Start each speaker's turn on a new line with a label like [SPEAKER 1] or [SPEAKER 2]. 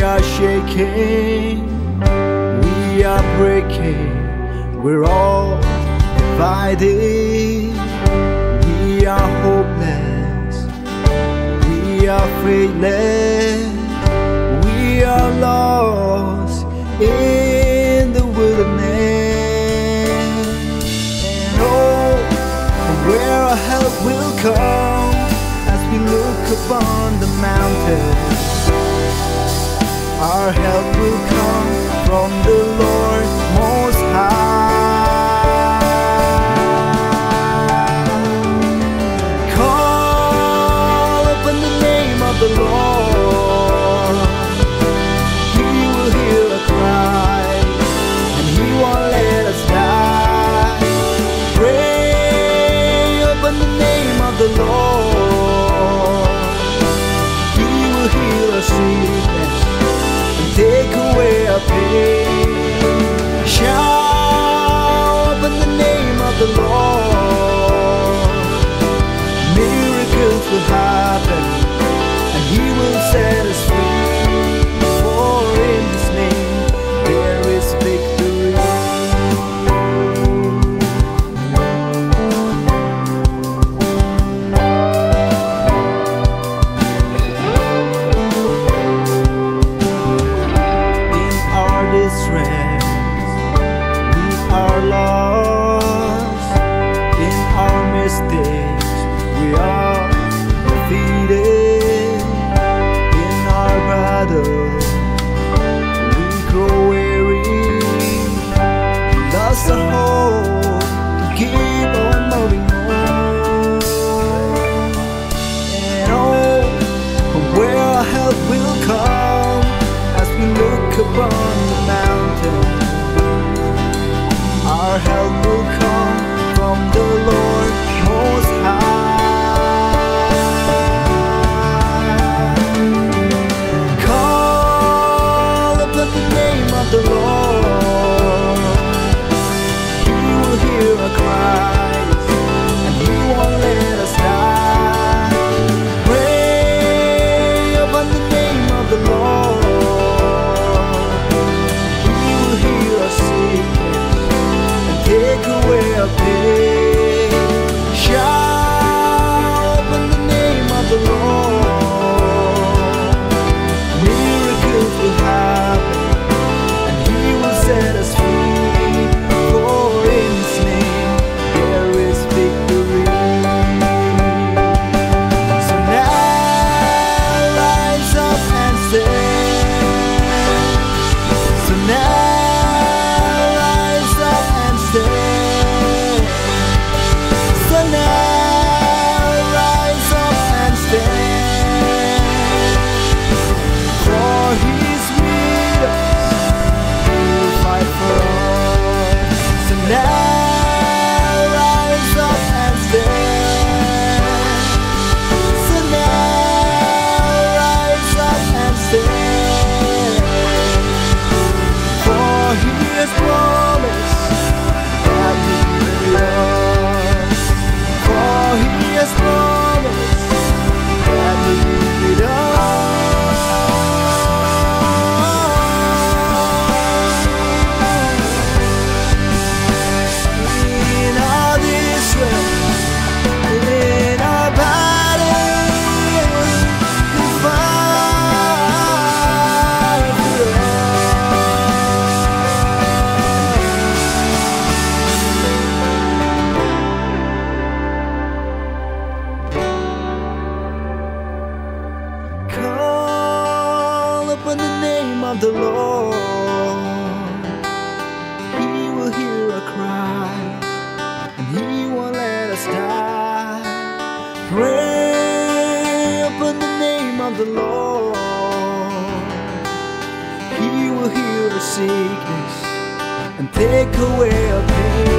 [SPEAKER 1] are shaking, we are breaking, we're all divided. We are hopeless, we are faithless, we are lost in the wilderness. And oh, where our help will come as we look upon the mountains. Our help will come from the Lord Most High. Call upon the name of the Lord. He will hear our cry, and He won't let us die. Pray upon the name of the Lord. He will heal our sickness, take away our pain. Shout in the name of the Lord. Miracles will happen, and He will set us free. For in His name there is victory. We are lost in our mistakes. We are defeated in our battle. We grow weary, lost our hope to keep on moving on. And oh, where our help will come as we look upon the mountain. Our help will come from the Lord Most High. Call upon the name of the Lord. He will hear our cries, and He won't let us die. Pray upon the name of the Lord. Take away our pain. Shout in the name of the Lord. Miracles will happen, and He will set us free. For in His name there is victory. So now rise up and stand. So now in the name of the Lord. He will hear our cries, and He won't let us die. Pray upon the name of the Lord. He will heal our sickness and take away our pain.